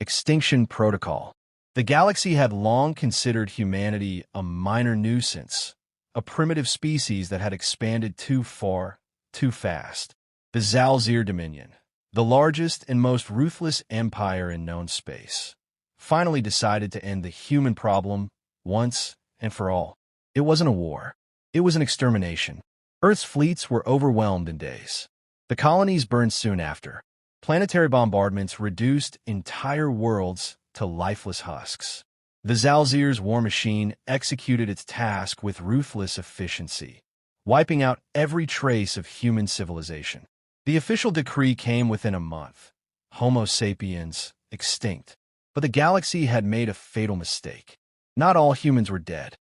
Extinction Protocol. The galaxy had long considered humanity a minor nuisance, a primitive species that had expanded too far, too fast. The Xal'Zir Dominion, the largest and most ruthless empire in known space, finally decided to end the human problem once and for all. It wasn't a war. It was an extermination. Earth's fleets were overwhelmed in days. The colonies burned soon after. Planetary bombardments reduced entire worlds to lifeless husks. The Xal'Zir's war machine executed its task with ruthless efficiency, wiping out every trace of human civilization. The official decree came within a month. Homo sapiens extinct. But the galaxy had made a fatal mistake. Not all humans were dead.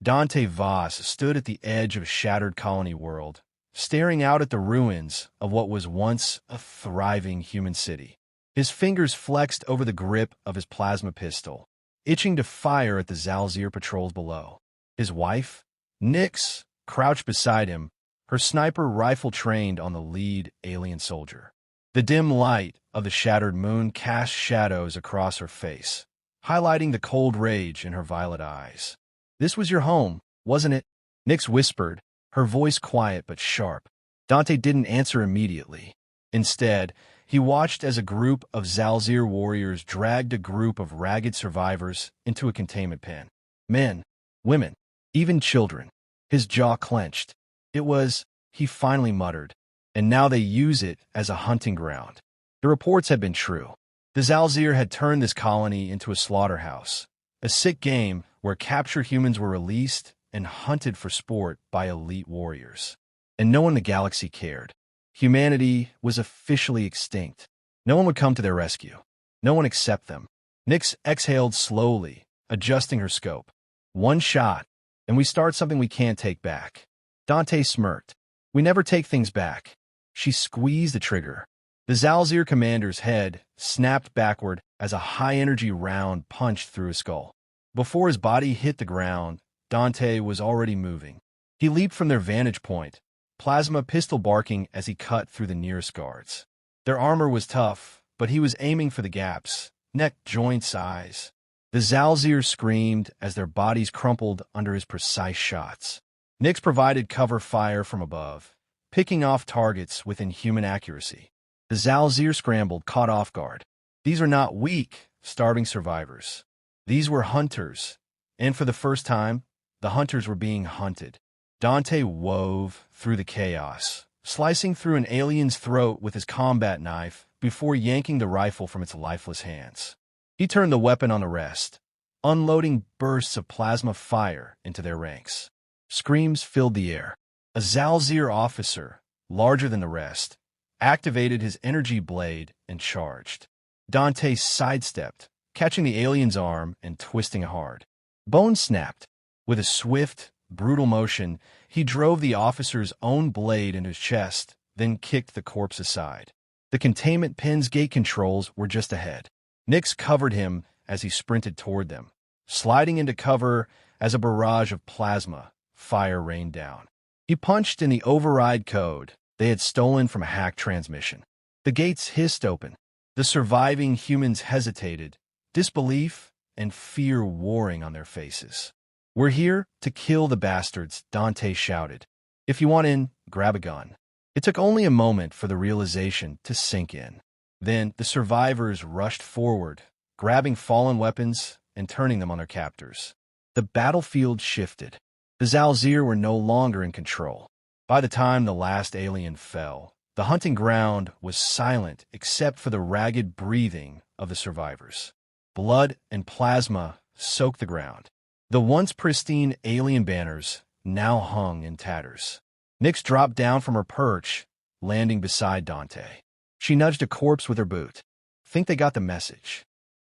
Dante Vos stood at the edge of a shattered colony world, staring out at the ruins of what was once a thriving human city. His fingers flexed over the grip of his plasma pistol, itching to fire at the Xal'Zir patrols below. His wife, Nyx, crouched beside him, her sniper rifle trained on the lead alien soldier. The dim light of the shattered moon cast shadows across her face, highlighting the cold rage in her violet eyes. "This was your home, wasn't it?" Nyx whispered, her voice quiet but sharp. Dante didn't answer immediately. Instead, he watched as a group of Xal'Zir warriors dragged a group of ragged survivors into a containment pen. Men, women, even children. His jaw clenched. "It was," he finally muttered, "and now they use it as a hunting ground." The reports had been true. The Xal'Zir had turned this colony into a slaughterhouse, a sick game where captured humans were released and hunted for sport by elite warriors. And no one in the galaxy cared. Humanity was officially extinct. No one would come to their rescue. No one accept them. Nyx exhaled slowly, adjusting her scope. "One shot, and we start something we can't take back." Dante smirked. "We never take things back." She squeezed the trigger. The Xal'Zir commander's head snapped backward as a high-energy round punched through his skull. Before his body hit the ground, Dante was already moving. He leaped from their vantage point, plasma pistol barking as he cut through the nearest guards. Their armor was tough, but he was aiming for the gaps, neck joints, eyes. The Xal'Zir screamed as their bodies crumpled under his precise shots. Nyx provided cover fire from above, picking off targets with inhuman accuracy. The Xal'Zir scrambled, caught off guard. These were not weak, starving survivors. These were hunters, and for the first time, the hunters were being hunted. Dante wove through the chaos, slicing through an alien's throat with his combat knife before yanking the rifle from its lifeless hands. He turned the weapon on the rest, unloading bursts of plasma fire into their ranks. Screams filled the air. A Xal'Zir officer, larger than the rest, activated his energy blade and charged. Dante sidestepped, catching the alien's arm and twisting it hard. Bone snapped. With a swift, brutal motion, he drove the officer's own blade into his chest, then kicked the corpse aside. The containment pen's gate controls were just ahead. Nyx covered him as he sprinted toward them, sliding into cover as a barrage of plasma fire rained down. He punched in the override code they had stolen from a hacked transmission. The gates hissed open. The surviving humans hesitated, disbelief and fear warring on their faces. "We're here to kill the bastards," Dante shouted. "If you want in, grab a gun." It took only a moment for the realization to sink in. Then the survivors rushed forward, grabbing fallen weapons and turning them on their captors. The battlefield shifted. The Xal'Zir were no longer in control. By the time the last alien fell, the hunting ground was silent except for the ragged breathing of the survivors. Blood and plasma soaked the ground. The once pristine alien banners now hung in tatters. Nyx dropped down from her perch, landing beside Dante. She nudged a corpse with her boot. "Think they got the message."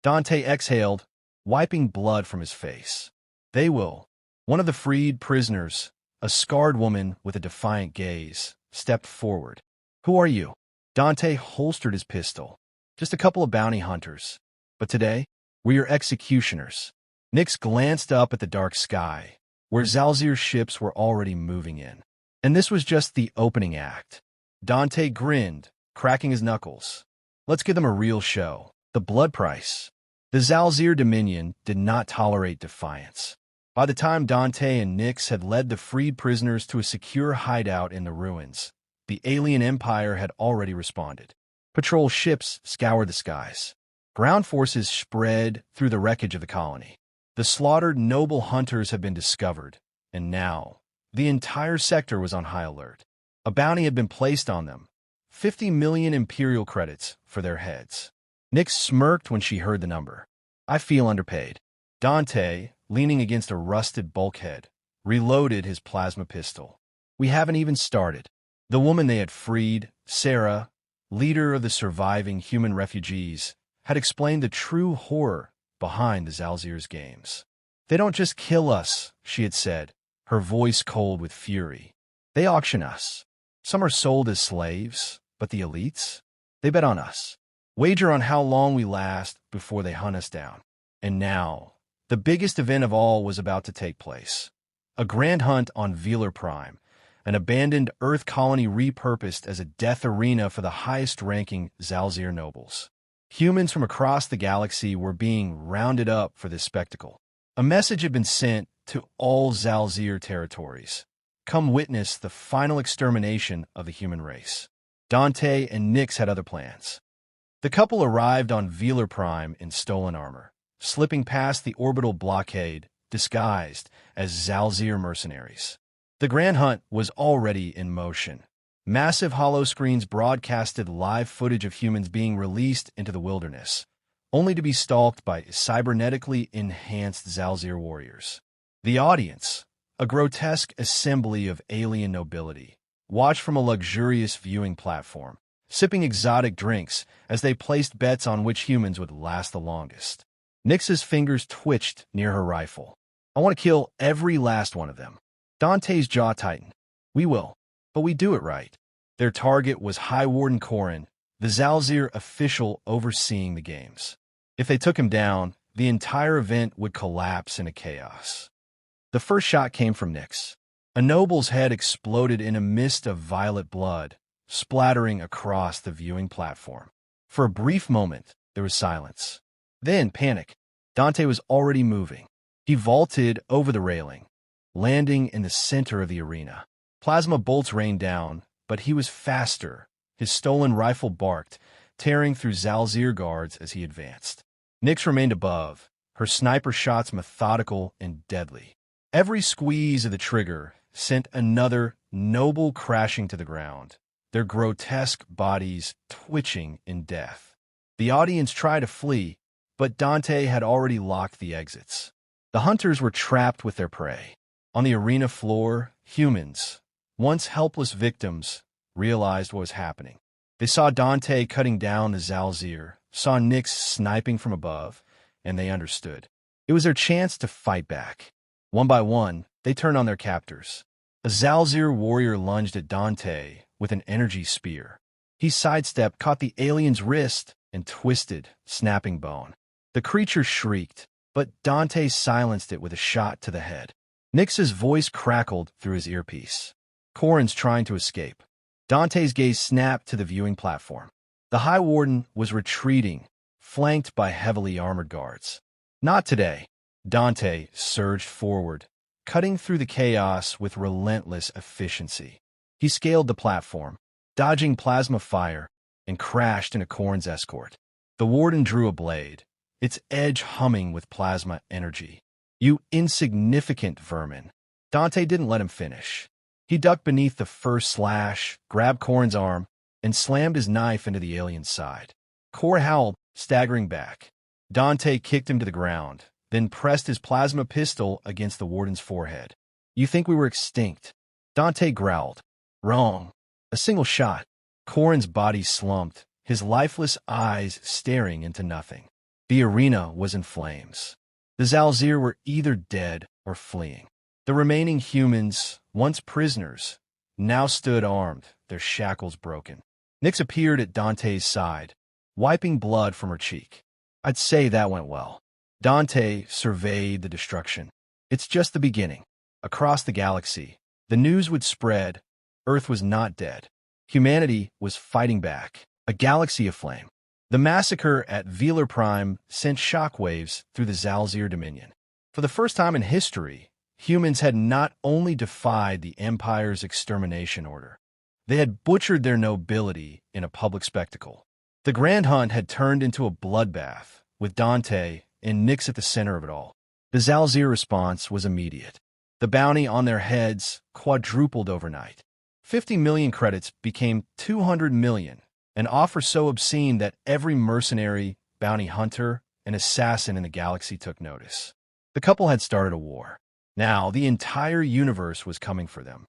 Dante exhaled, wiping blood from his face. "They will." One of the freed prisoners, a scarred woman with a defiant gaze, stepped forward. "Who are you?" Dante holstered his pistol. "Just a couple of bounty hunters. But today, we're your executioners." Nyx glanced up at the dark sky, where Xal'Zir ships were already moving in. And this was just the opening act. Dante grinned, cracking his knuckles. "Let's give them a real show." The blood price. The Xal'Zir Dominion did not tolerate defiance. By the time Dante and Nyx had led the freed prisoners to a secure hideout in the ruins, the alien empire had already responded. Patrol ships scoured the skies. Ground forces spread through the wreckage of the colony. The slaughtered noble hunters had been discovered, and now the entire sector was on high alert. A bounty had been placed on them, 50 million imperial credits for their heads. Nyx smirked when she heard the number. I feel underpaid. Dante, leaning against a rusted bulkhead, reloaded his plasma pistol. We haven't even started. The woman they had freed, Sarah, leader of the surviving human refugees, had explained the true horror behind the Xal'Zir's games. They don't just kill us, she had said, her voice cold with fury. They auction us. Some are sold as slaves, but the elites? They bet on us. Wager on how long we last before they hunt us down. And now, the biggest event of all was about to take place. A grand hunt on Velar Prime, an abandoned Earth colony repurposed as a death arena for the highest-ranking Xal'Zir nobles. Humans from across the galaxy were being rounded up for this spectacle. A message had been sent to all Xal'Zir territories. Come witness the final extermination of the human race. Dante and Nyx had other plans. The couple arrived on Velar Prime in stolen armor, slipping past the orbital blockade, disguised as Xal'Zir mercenaries. The grand hunt was already in motion. Massive holoscreens broadcasted live footage of humans being released into the wilderness, only to be stalked by cybernetically enhanced Xal'Zir warriors. The audience, a grotesque assembly of alien nobility, watched from a luxurious viewing platform, sipping exotic drinks as they placed bets on which humans would last the longest. Nyx's fingers twitched near her rifle. I want to kill every last one of them. Dante's jaw tightened. We will, but we do it right. Their target was High Warden Corrin, the Xal'Zir official overseeing the games. If they took him down, the entire event would collapse into chaos. The first shot came from Nyx. A noble's head exploded in a mist of violet blood, splattering across the viewing platform. For a brief moment, there was silence. Then, panic. Dante was already moving. He vaulted over the railing, landing in the center of the arena. Plasma bolts rained down, but he was faster. His stolen rifle barked, tearing through Xal'Zir guards as he advanced. Nyx remained above, her sniper shots methodical and deadly. Every squeeze of the trigger sent another noble crashing to the ground, their grotesque bodies twitching in death. The audience tried to flee, but Dante had already locked the exits. The hunters were trapped with their prey. On the arena floor, humans, once helpless victims, realized what was happening. They saw Dante cutting down the Xal'Zir, saw Nyx sniping from above, and they understood. It was their chance to fight back. One by one, they turned on their captors. A Xal'Zir warrior lunged at Dante with an energy spear. He sidestepped, caught the alien's wrist, and twisted, snapping bone. The creature shrieked, but Dante silenced it with a shot to the head. Nyx's voice crackled through his earpiece. Corrin's trying to escape. Dante's gaze snapped to the viewing platform. The High Warden was retreating, flanked by heavily armored guards. Not today. Dante surged forward, cutting through the chaos with relentless efficiency. He scaled the platform, dodging plasma fire, and crashed into Corrin's escort. The Warden drew a blade, its edge humming with plasma energy. You insignificant vermin. Dante didn't let him finish. He ducked beneath the first slash, grabbed Corrin's arm, and slammed his knife into the alien's side. Corrin howled, staggering back. Dante kicked him to the ground, then pressed his plasma pistol against the Warden's forehead. You think we were extinct? Dante growled. Wrong. A single shot. Corrin's body slumped, his lifeless eyes staring into nothing. The arena was in flames. The Xal'Zir were either dead or fleeing. The remaining humans, once prisoners, now stood armed, their shackles broken. Nyx appeared at Dante's side, wiping blood from her cheek. I'd say that went well. Dante surveyed the destruction. It's just the beginning. Across the galaxy, the news would spread. Earth was not dead. Humanity was fighting back. A galaxy aflame. The massacre at Velar Prime sent shockwaves through the Xal'Zir Dominion. For the first time in history, humans had not only defied the Empire's extermination order, they had butchered their nobility in a public spectacle. The Grand Hunt had turned into a bloodbath, with Dante and Nyx at the center of it all. The Xal'Zir response was immediate. The bounty on their heads quadrupled overnight. 50 million credits became 200 million, an offer so obscene that every mercenary, bounty hunter, and assassin in the galaxy took notice. The couple had started a war. Now, the entire universe was coming for them.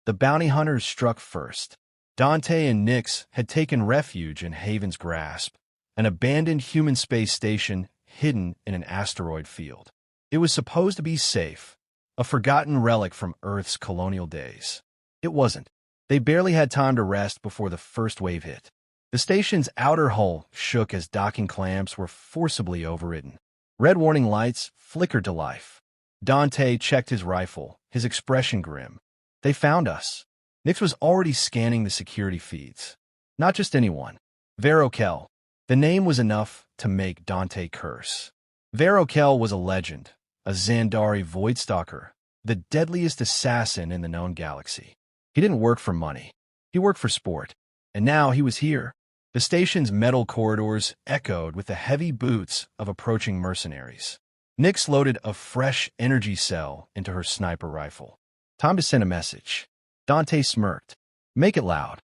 The bounty hunters struck first. Dante and Nyx had taken refuge in Haven's grasp, an abandoned human space station hidden in an asteroid field. It was supposed to be safe, a forgotten relic from Earth's colonial days. It wasn't. They barely had time to rest before the first wave hit. The station's outer hull shook as docking clamps were forcibly overridden. Red warning lights flickered to life. Dante checked his rifle, his expression grim. They found us. Nyx was already scanning the security feeds. Not just anyone. Verokel. The name was enough to make Dante curse. Verokel was a legend, a Xandari Voidstalker, the deadliest assassin in the known galaxy. He didn't work for money. He worked for sport. And now he was here. The station's metal corridors echoed with the heavy boots of approaching mercenaries. Nyx loaded a fresh energy cell into her sniper rifle. Time to send a message. Dante smirked. Make it loud.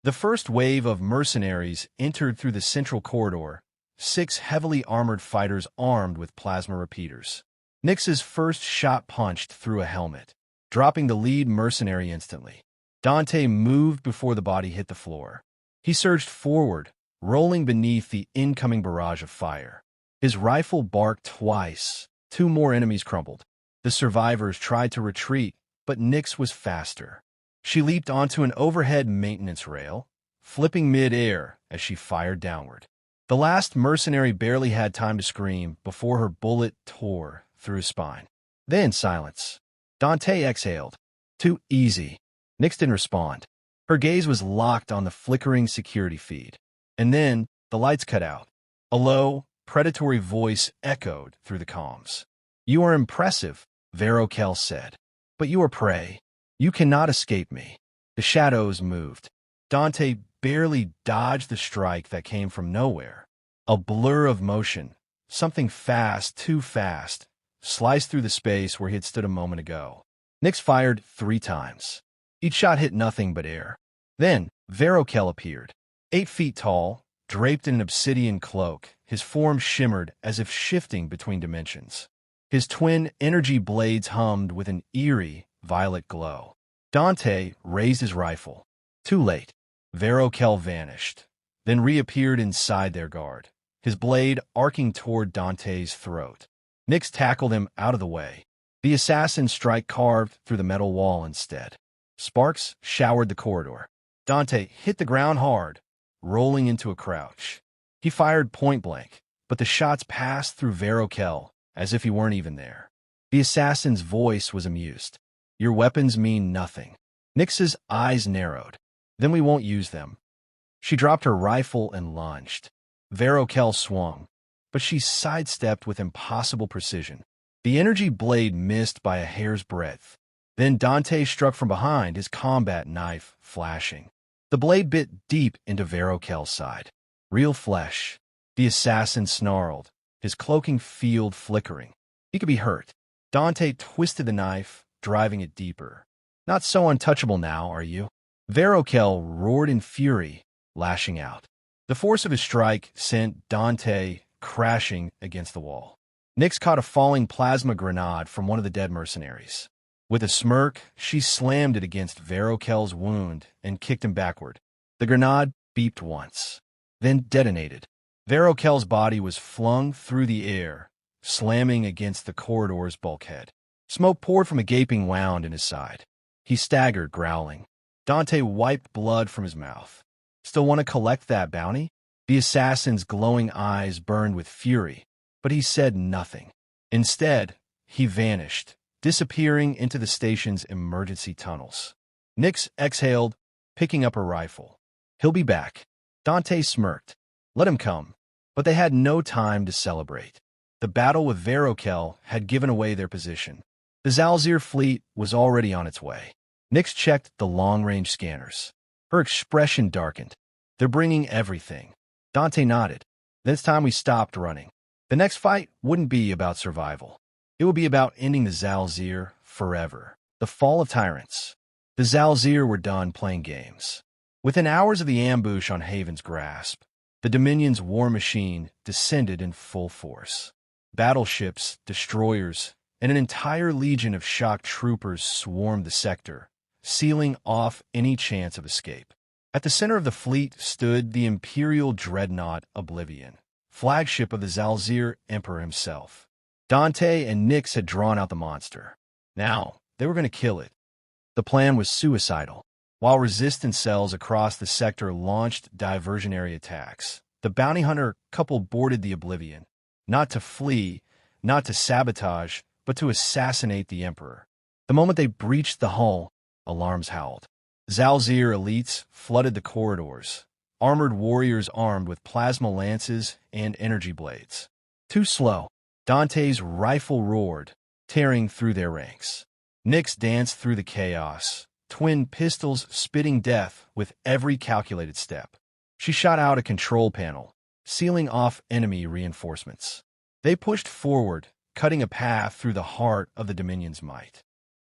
The first wave of mercenaries entered through the central corridor, 6 heavily armored fighters armed with plasma repeaters. Nyx's first shot punched through a helmet, dropping the lead mercenary instantly. Dante moved before the body hit the floor. He surged forward, rolling beneath the incoming barrage of fire. His rifle barked twice. 2 more enemies crumbled. The survivors tried to retreat, but Nyx was faster. She leaped onto an overhead maintenance rail, flipping mid-air as she fired downward. The last mercenary barely had time to scream before her bullet tore through his spine. Then silence. Dante exhaled. Too easy. Nyx didn't respond. Her gaze was locked on the flickering security feed. And then the lights cut out. A low, predatory voice echoed through the comms. You are impressive, Verokel said. But you are prey. You cannot escape me. The shadows moved. Dante barely dodged the strike that came from nowhere. A blur of motion, something fast, too fast, sliced through the space where he had stood a moment ago. Nyx fired 3 times. Each shot hit nothing but air. Then Verokel appeared. 8 feet tall, draped in an obsidian cloak, his form shimmered as if shifting between dimensions. His twin energy blades hummed with an eerie, violet glow. Dante raised his rifle. Too late. Verokel vanished, then reappeared inside their guard, his blade arcing toward Dante's throat. Nyx tackled him out of the way. The assassin's strike carved through the metal wall instead. Sparks showered the corridor. Dante hit the ground hard, rolling into a crouch. He fired point-blank, but the shots passed through Verokel as if he weren't even there. The assassin's voice was amused. Your weapons mean nothing. Nyx's eyes narrowed. Then we won't use them. She dropped her rifle and lunged. Verokel swung, but she sidestepped with impossible precision. The energy blade missed by a hair's breadth. Then Dante struck from behind, his combat knife flashing. The blade bit deep into Verokel's side. Real flesh. The assassin snarled, his cloaking field flickering. He could be hurt. Dante twisted the knife, driving it deeper. Not so untouchable now, are you? Verokel roared in fury, lashing out. The force of his strike sent Dante crashing against the wall. Nyx caught a falling plasma grenade from one of the dead mercenaries. With a smirk, she slammed it against Verokel's wound and kicked him backward. The grenade beeped once, then detonated. Verokel's body was flung through the air, slamming against the corridor's bulkhead. Smoke poured from a gaping wound in his side. He staggered, growling. Dante wiped blood from his mouth. Still want to collect that bounty? The assassin's glowing eyes burned with fury, but he said nothing. Instead, he vanished, disappearing into the station's emergency tunnels. Nyx exhaled, picking up her rifle. He'll be back. Dante smirked. Let him come. But they had no time to celebrate. The battle with Verokel had given away their position. The Xal'Zir fleet was already on its way. Nyx checked the long-range scanners. Her expression darkened. They're bringing everything. Dante nodded. Then it's time we stopped running. The next fight wouldn't be about survival. It would be about ending the Xal'Zir forever. The fall of tyrants. The Xal'Zir were done playing games. Within hours of the ambush on Haven's grasp, the Dominion's war machine descended in full force. Battleships, destroyers, and an entire legion of shock troopers swarmed the sector, sealing off any chance of escape. At the center of the fleet stood the Imperial dreadnought Oblivion, flagship of the Xal'Zir Emperor himself. Dante and Nyx had drawn out the monster. Now, they were going to kill it. The plan was suicidal. While resistance cells across the sector launched diversionary attacks, the bounty hunter couple boarded the Oblivion, not to flee, not to sabotage, but to assassinate the Emperor. The moment they breached the hull, alarms howled. Xal'Zir elites flooded the corridors, armored warriors armed with plasma lances and energy blades. Too slow. Dante's rifle roared, tearing through their ranks. Nyx danced through the chaos, twin pistols spitting death with every calculated step. She shot out a control panel, sealing off enemy reinforcements. They pushed forward, cutting a path through the heart of the Dominion's might.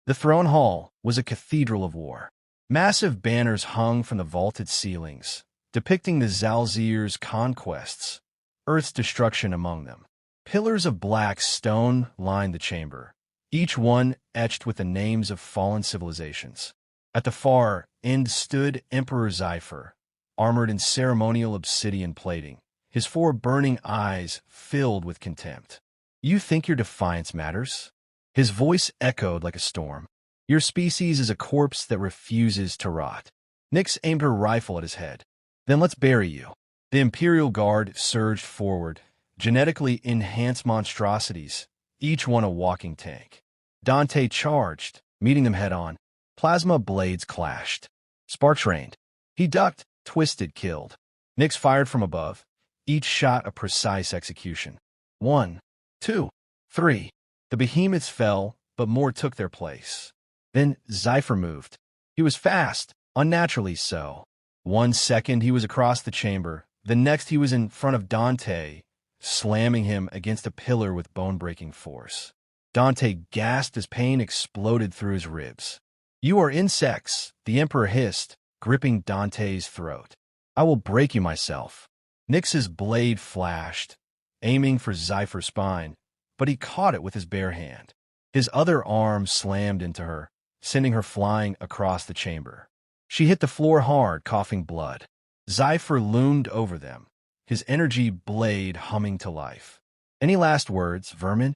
The throne hall was a cathedral of war. Massive banners hung from the vaulted ceilings, depicting the Xal'Zir's conquests, Earth's destruction among them. Pillars of black stone lined the chamber, each one etched with the names of fallen civilizations. At the far end stood Emperor Xal'Zir, armored in ceremonial obsidian plating, his 4 burning eyes filled with contempt. "You think your defiance matters?" His voice echoed like a storm. "Your species is a corpse that refuses to rot." Nyx aimed her rifle at his head. "Then let's bury you." The Imperial Guard surged forward, genetically enhanced monstrosities, each one a walking tank. Dante charged, meeting them head-on. Plasma blades clashed. Sparks rained. He ducked, twisted, killed. Nyx fired from above, each shot a precise execution. 1, 2, 3. The behemoths fell, but more took their place. Then Xal'Zir moved. He was fast, unnaturally so. 1 second he was across the chamber, the next he was in front of Dante, slamming him against a pillar with bone-breaking force. Dante gasped as pain exploded through his ribs. "You are insects," the Emperor hissed, gripping Dante's throat. "I will break you myself." Nyx's blade flashed, aiming for Xal'Zir's spine, but he caught it with his bare hand. His other arm slammed into her, sending her flying across the chamber. She hit the floor hard, coughing blood. Xal'Zir loomed over them, his energy blade humming to life. "Any last words, vermin?"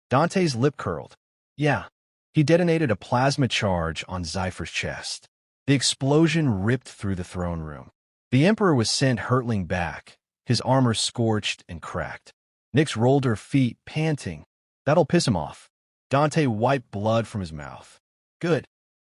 Dante's lip curled. "Yeah." He detonated a plasma charge on Xal'Zir's chest. The explosion ripped through the throne room. The Emperor was sent hurtling back, his armor scorched and cracked. Nyx rolled her feet, panting. "That'll piss him off." Dante wiped blood from his mouth. "Good."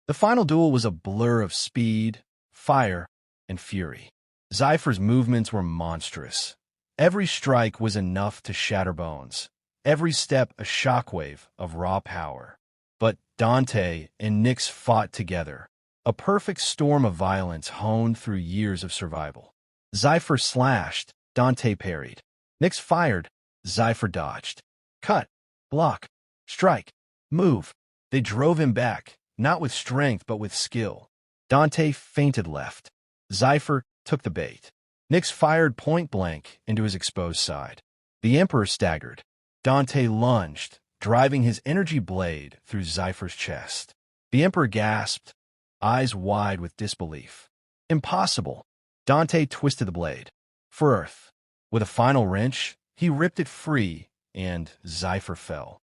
The final duel was a blur of speed, fire, and fury. Xal'Zir's movements were monstrous. Every strike was enough to shatter bones, every step a shockwave of raw power. But Dante and Nyx fought together, a perfect storm of violence honed through years of survival. Xal'Zir slashed, Dante parried. Nyx fired, Xal'Zir dodged. Cut, block, strike, move. They drove him back, not with strength but with skill. Dante feinted left. Xal'Zir took the bait. Nyx fired point-blank into his exposed side. The Emperor staggered. Dante lunged, driving his energy blade through Xal'Zir's chest. The Emperor gasped, eyes wide with disbelief. "Impossible." Dante twisted the blade. For Earth. With a final wrench, he ripped it free, and Xal'Zir fell.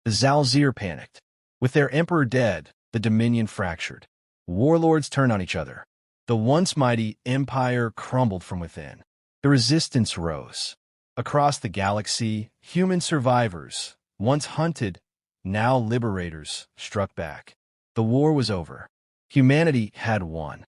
The Xal'Zir panicked. With their Emperor dead, the Dominion fractured. Warlords turned on each other. The once mighty empire crumbled from within. The resistance rose. Across the galaxy, human survivors, once hunted, now liberators, struck back. The war was over. Humanity had won.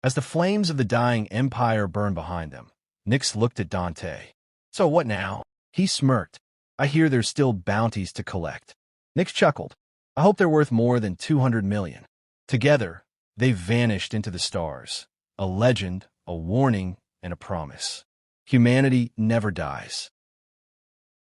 As the flames of the dying empire burned behind them, Nyx looked at Dante. So what now? He smirked. I hear there's still bounties to collect. Nyx chuckled. I hope they're worth more than 200 million. Together, they vanished into the stars. A legend, a warning, and a promise. Humanity never dies.